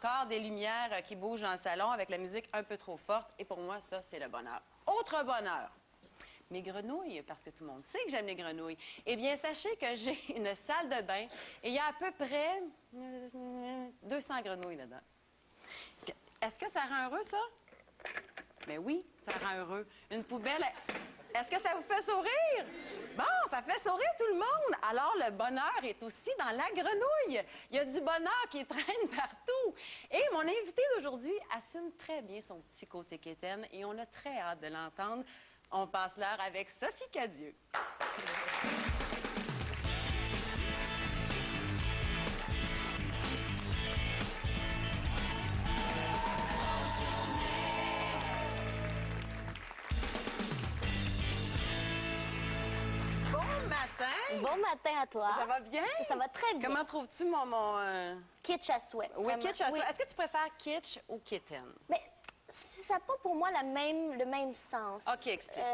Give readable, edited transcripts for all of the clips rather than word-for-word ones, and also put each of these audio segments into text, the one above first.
Encore des lumières qui bougent dans le salon avec la musique un peu trop forte. Et pour moi, ça, c'est le bonheur. Autre bonheur. Mes grenouilles, parce que tout le monde sait que j'aime les grenouilles. Eh bien, sachez que j'ai une salle de bain et il y a à peu près 200 grenouilles dedans. Est-ce que ça rend heureux, ça? Mais oui, ça rend heureux. Une poubelle... Est-ce que ça vous fait sourire? Bon, ça fait sourire tout le monde. Alors, le bonheur est aussi dans la grenouille. Il y a du bonheur qui traîne partout. Et mon invité d'aujourd'hui assume très bien son petit côté quétaine et on a très hâte de l'entendre. On passe l'heure avec Sophie Cadieux. Bon matin à toi. Ça va bien? Ça va très bien. Comment trouves-tu mon... Kitsch à souhait. Oui, vraiment. kitsch à souhait. Oui. Est-ce que tu préfères kitsch ou kitten? Mais ça n'a pas pour moi le même sens. OK, explique.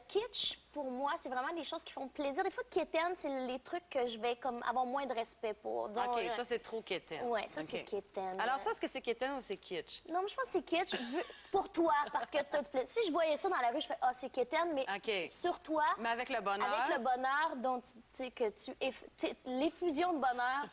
Kitsch, pour moi, c'est vraiment des choses qui font plaisir. Des fois, kitten, c'est les trucs que je vais comme avoir moins de respect pour. Donc, OK, ça, c'est trop kitten. Oui, ça, OK. c'est kitten. Alors ça, est-ce que c'est kitten ou c'est kitsch? Non, mais je pense que c'est kitsch pour toi, parce que t'as du plaisir. Si je voyais ça dans la rue, je fais « Ah, c'est kitten », mais OK. sur toi... Mais avec le bonheur? Avec le bonheur dont tu sais que l'effusion de bonheur,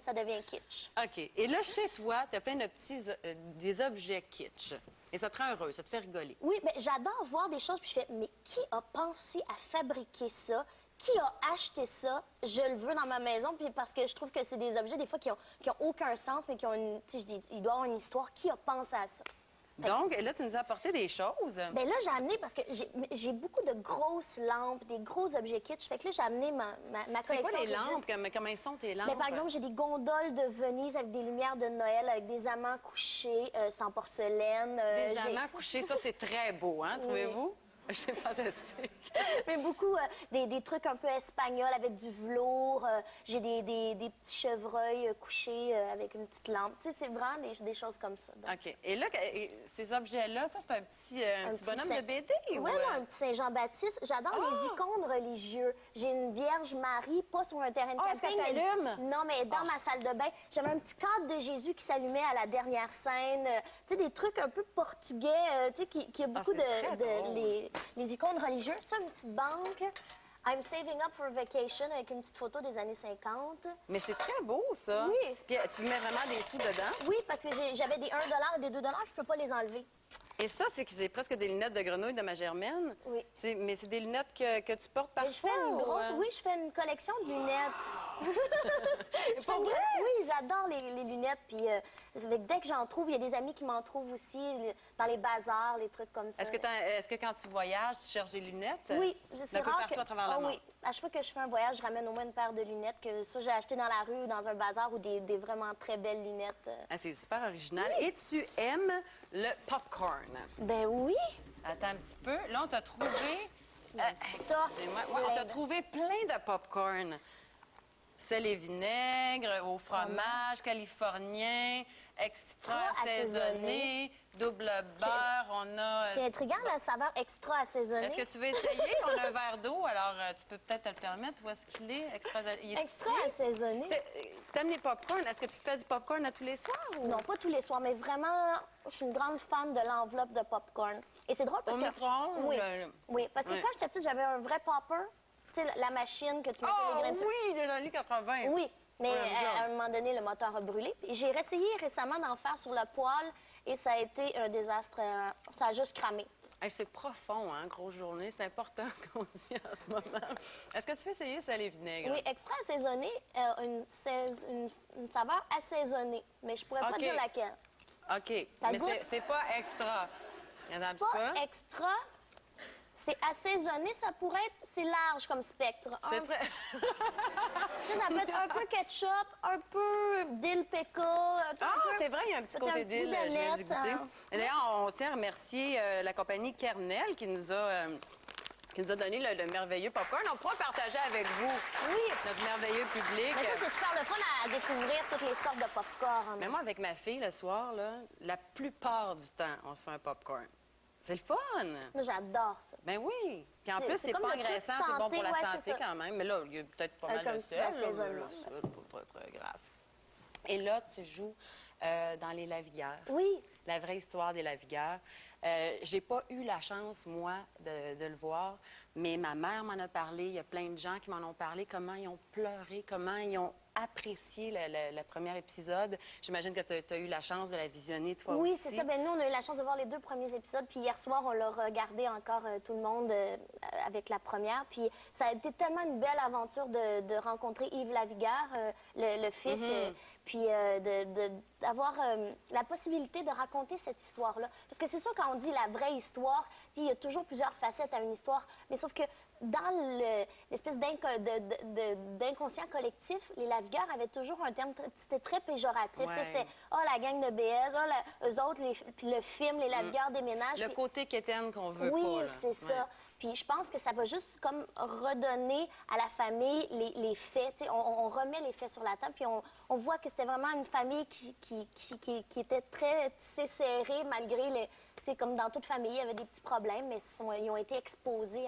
ça devient kitsch. OK. Et là, chez toi, tu as plein de petits... des objets kitsch. Et ça te rend heureux, ça te fait rigoler. Oui, mais j'adore voir des choses, puis je fais, mais qui a pensé à fabriquer ça? Qui a acheté ça? Je le veux dans ma maison, puis parce que je trouve que c'est des objets, des fois, qui ont aucun sens, mais qui ont une... Tu sais, je dis, il doit y avoir une histoire. Qui a pensé à ça? Donc, là, tu nous as apporté des choses. Bien là, j'ai amené, parce que j'ai beaucoup de grosses lampes, des gros objets kitsch. Fait que là, j'ai amené ma C'est collection. quoi les réduite. lampes? Comment elles sont tes lampes? Mais par exemple, j'ai des gondoles de Venise avec des lumières de Noël, avec des amants couchés, sans porcelaine. Des amants couchés, ça, c'est très beau, hein, trouvez-vous? C'est fantastique. Mais beaucoup des trucs un peu espagnols avec du velours. J'ai des petits chevreuils couchés avec une petite lampe. Tu sais, c'est vraiment des choses comme ça. Donc. OK. Et là, ces objets-là, ça, c'est un petit bonhomme de BD? Oui, ou... un petit Saint-Jean-Baptiste. J'adore les icônes religieuses. J'ai une Vierge Marie, pas sur un terrain de est-ce camping. qu'elle s'allume? Non, mais dans ma salle de bain. J'avais un petit cadre de Jésus qui s'allumait à la dernière scène. Tu sais, des trucs un peu portugais, tu sais, qui a beaucoup les icônes religieuses. Ça, une petite banque. I'm saving up for vacation avec une petite photo des années 50. Mais c'est très beau, ça. Oui. Puis tu mets vraiment des sous dedans? Oui, parce que j'avais des 1 et des 2 je peux pas les enlever. Et ça, c'est presque des lunettes de grenouille de ma Germaine. Oui. Mais c'est des lunettes que tu portes parfois? Je fais une grosse... Oui, je fais une collection de lunettes. C'est pas vrai? Oui, j'adore les lunettes. Puis dès que j'en trouve, il y a des amis qui m'en trouvent aussi dans les bazars, les trucs comme ça. Est-ce que quand tu voyages, tu cherches des lunettes? Oui, c'est peu rare partout à travers le monde? Oui, à chaque fois que je fais un voyage, je ramène au moins une paire de lunettes que soit j'ai acheté dans la rue ou dans un bazar ou des vraiment très belles lunettes. Ah, c'est super original. Oui. Et tu aimes le popcorn? Ben oui. Attends un petit peu. Là, on t'a trouvé... excusez-moi. On t'a trouvé plein de popcorn. Sel et vinaigre, au fromage, californien, extra assaisonné, double beurre, on a... C'est intriguant, la saveur extra assaisonnée. Est-ce que tu veux essayer? On a un verre d'eau, alors tu peux peut-être te le permettre. Où est-ce qu'il est? Extra assaisonné. T'aimes les popcorn? Est-ce que tu te fais du popcorn à tous les soirs? Ou... Non, pas tous les soirs, mais vraiment, je suis une grande fan de l'enveloppe de popcorn. Et c'est drôle parce que... Au micro-ondes? Oui, parce que quand j'étais petite, j'avais un vrai popper. Tu sais, la machine que tu mettais les graines dessus. Oui, des années 80. Oui, mais à un moment donné, le moteur a brûlé. J'ai essayé récemment d'en faire sur le poêle et ça a été un désastre. Ça a juste cramé. Hey, c'est profond, hein, grosse journée. C'est important ce qu'on dit en ce moment. Est-ce que tu fais essayer sel et vinaigre? Oui, extra assaisonné, une saveur assaisonnée, mais je pourrais pas dire laquelle. OK, mais c'est pas extra. Il y en a un petit peu. Pas extra. C'est assaisonné, ça pourrait être... C'est large comme spectre. C'est très... Ça peut être un peu ketchup, un peu dill pickle. C'est vrai, il y a un petit côté dill, je viens d'y goûter. Et d'ailleurs, on tient à remercier la compagnie Kernel qui nous a donné le merveilleux popcorn. On pourra partager avec vous notre merveilleux public. Mais ça, c'est super le fun à découvrir toutes les sortes de popcorn. Mais moi, avec ma fille, le soir, là, la plupart du temps, on se fait un popcorn. C'est le fun! Moi, j'adore ça. Ben oui! Puis en plus, c'est pas agressant, c'est bon pour la santé quand même. Mais là, il y a peut-être pas mal de sel. C'est pas très grave. Et là, tu joues dans Les Lavigueurs. Oui. La vraie histoire des Lavigueurs. J'ai pas eu la chance, moi, de le voir, mais ma mère m'en a parlé. Il y a plein de gens qui m'en ont parlé, comment ils ont pleuré, comment ils ont apprécié le premier épisode. J'imagine que tu as eu la chance de la visionner, toi oui, aussi. c'est ça. Ben, nous, on a eu la chance de voir les 2 premiers épisodes. Puis hier soir, on l'a regardé encore tout le monde avec la première. Puis ça a été tellement une belle aventure de rencontrer Yves Lavigueur, le fils. Puis d'avoir la possibilité de raconter cette histoire-là. Parce que c'est ça, quand on dit la vraie histoire, il y a toujours plusieurs facettes à une histoire. Mais sauf que dans l'espèce d'inconscient collectif, les Lavigueurs avaient toujours un terme, c'était très péjoratif. Ouais. C'était « Oh, la gang de BS, oh, eux autres, puis le film, les Lavigueurs déménagent. » Le côté quétaine qu'on veut pas. Oui, c'est ça. Puis je pense que ça va juste comme redonner à la famille les faits. On remet les faits sur la table, puis on voit que c'était vraiment une famille qui était très serrée malgré les... Comme dans toute famille, il y avait des petits problèmes, mais ils ont été exposés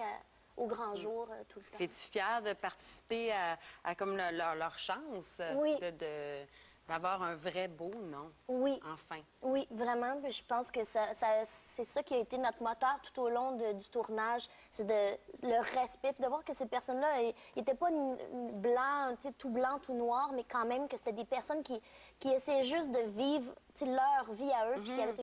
au grand jour tout le temps. Es-tu fière de participer à comme leur chance Oui. d'avoir un vrai beau nom? Oui. Enfin. Oui, vraiment. Puis je pense que c'est ça qui a été notre moteur tout au long du tournage. C'est le respect. Puis de voir que ces personnes-là n'étaient pas tout blanc, tout noir, mais quand même que c'était des personnes qui essayaient juste de vivre leur vie à eux, puis qui avaient